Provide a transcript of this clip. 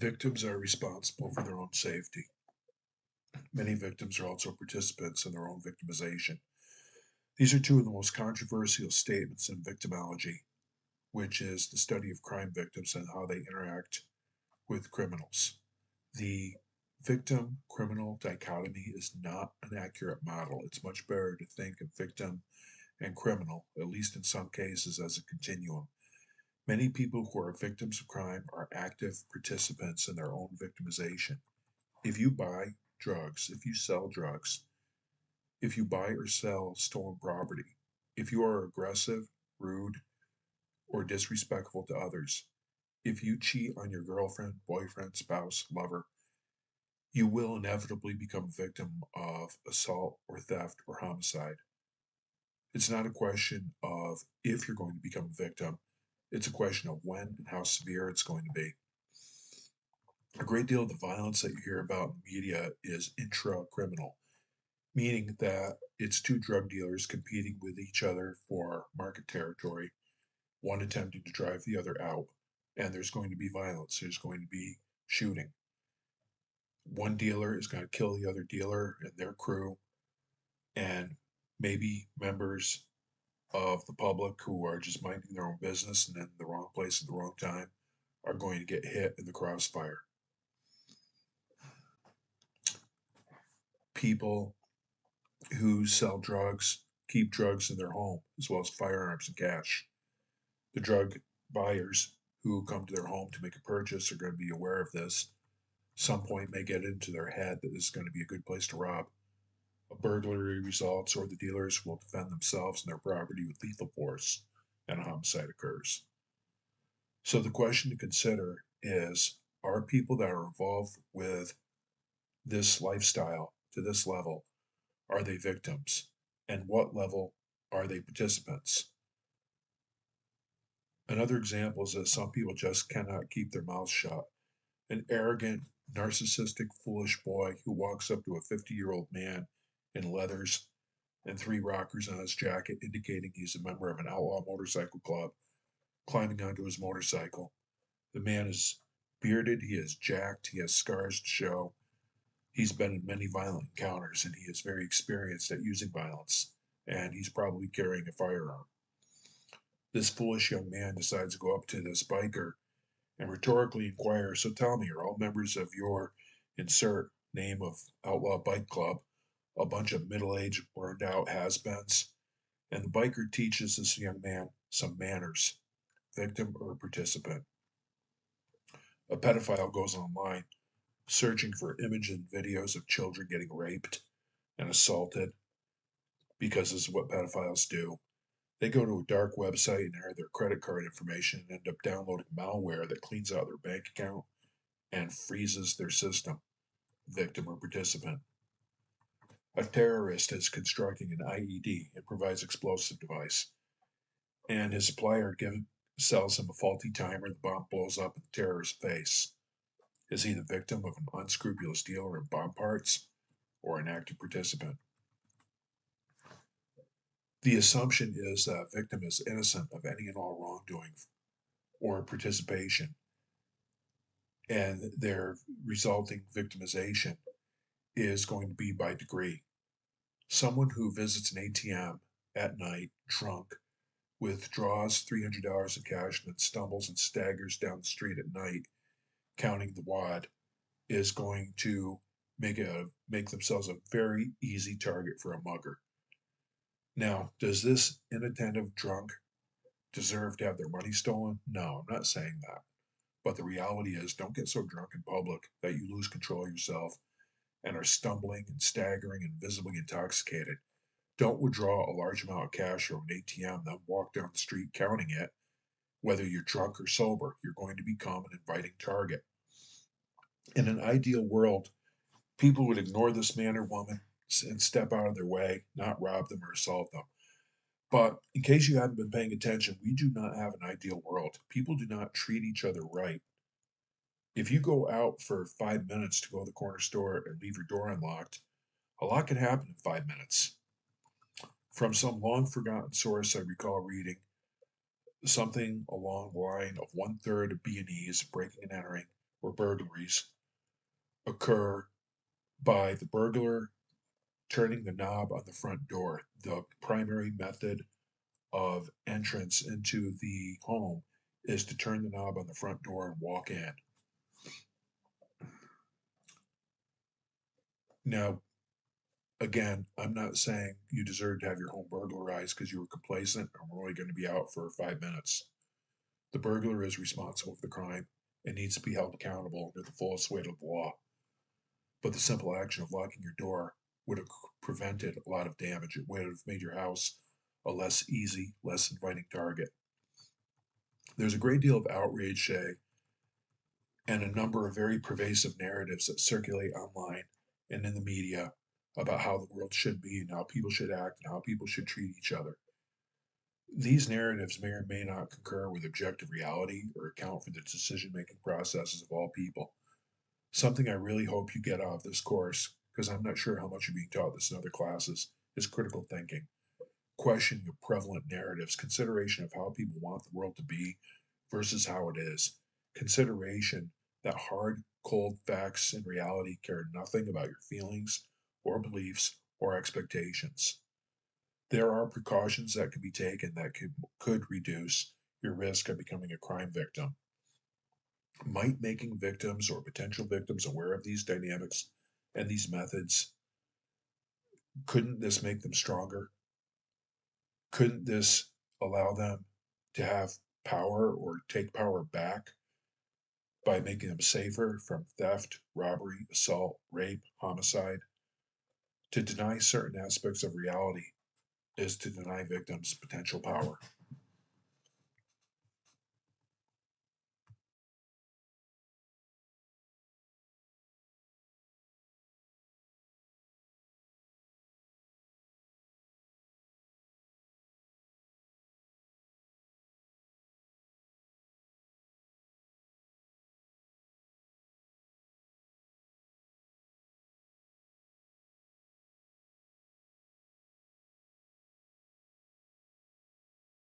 Victims are responsible for their own safety. Many victims are also participants in their own victimization. These are two of the most controversial statements in victimology, which is the study of crime victims and how they interact with criminals. The victim criminal dichotomy is not an accurate model. It's much better to think of victim and criminal, at least in some cases, as a continuum. Many people who are victims of crime are active participants in their own victimization. If you buy drugs, if you sell drugs, if you buy or sell stolen property, if you are aggressive, rude, or disrespectful to others, if you cheat on your girlfriend, boyfriend, spouse, lover, you will inevitably become a victim of assault or theft or homicide. It's not a question of if you're going to become a victim, it's a question of when and how severe it's going to be. A great deal of the violence that you hear about in the media is intra criminal, meaning that it's two drug dealers competing with each other for market territory, one attempting to drive the other out, and there's going to be violence, there's going to be shooting. One dealer is going to kill the other dealer and their crew, and maybe members of the public who are just minding their own business and in the wrong place at the wrong time are going to get hit in the crossfire. People who sell drugs keep drugs in their home as well as firearms and cash. The drug buyers who come to their home to make a purchase are going to be aware of this. Some point may get into their head that this is going to be a good place to rob. A burglary results, or the dealers will defend themselves and their property with lethal force, and a homicide occurs. So the question to consider is, are people that are involved with this lifestyle to this level, are they victims? And what level are they participants? Another example is that some people just cannot keep their mouths shut. An arrogant, narcissistic, foolish boy who walks up to a 50-year-old man in leathers and three rockers on his jacket, indicating he's a member of an outlaw motorcycle club, climbing onto his motorcycle. The man is bearded, he is jacked, he has scars to show. He's been in many violent encounters and he is very experienced at using violence, and he's probably carrying a firearm. This foolish young man decides to go up to this biker and rhetorically inquire, "So tell me, are all members of your insert name of outlaw bike club a bunch of middle-aged, burned out has-beens?" And the biker teaches this young man some manners, victim or participant. A pedophile goes online searching for images and videos of children getting raped and assaulted, because this is what pedophiles do. They go to a dark website and enter their credit card information and end up downloading malware that cleans out their bank account and freezes their system, victim or participant. A terrorist is constructing an IED and provides explosive device, and his supplier sells him a faulty timer. The bomb blows up in the terrorist's face. Is he the victim of an unscrupulous dealer in bomb parts or an active participant? The assumption is that a victim is innocent of any and all wrongdoing or participation, and their resulting victimization is going to be by degree. Someone who visits an ATM at night, drunk, withdraws $300 in cash, and then stumbles and staggers down the street at night, counting the wad, is going to make themselves a very easy target for a mugger. Now, does this inattentive drunk deserve to have their money stolen? No, I'm not saying that. But the reality is, don't get so drunk in public that you lose control of yourself and are stumbling and staggering and visibly intoxicated. Don't withdraw a large amount of cash from an ATM, then walk down the street counting it. Whether you're drunk or sober, you're going to become an inviting target. In an ideal world, people would ignore this man or woman and step out of their way, not rob them or assault them. But in case you haven't been paying attention, we do not have an ideal world. People do not treat each other right. If you go out for 5 minutes to go to the corner store and leave your door unlocked, a lot can happen in 5 minutes. From some long forgotten source, I recall reading something along the line of one third of B&Es breaking and entering or burglaries occur by the burglar turning the knob on the front door. The primary method of entrance into the home is to turn the knob on the front door and walk in. Now, again, I'm not saying you deserve to have your home burglarized because you were complacent and were only going to be out for 5 minutes. The burglar is responsible for the crime and needs to be held accountable under the fullest weight of the law. But the simple action of locking your door would have prevented a lot of damage. It would have made your house a less easy, less inviting target. There's a great deal of outrage, Shay, and a number of very pervasive narratives that circulate online and in the media about how the world should be and how people should act and how people should treat each other. These narratives may or may not concur with objective reality or account for the decision making processes of all people. Something I really hope you get out of this course, because I'm not sure how much you're being taught this in other classes, is critical thinking, questioning of prevalent narratives, consideration of how people want the world to be versus how it is, consideration that hard, cold facts and reality care nothing about your feelings or beliefs or expectations. There are precautions that can be taken that could reduce your risk of becoming a crime victim. Might making victims or potential victims aware of these dynamics and these methods, couldn't this make them stronger? Couldn't this allow them to have power or take power back by making them safer from theft, robbery, assault, rape, homicide? To deny certain aspects of reality is to deny victims potential power.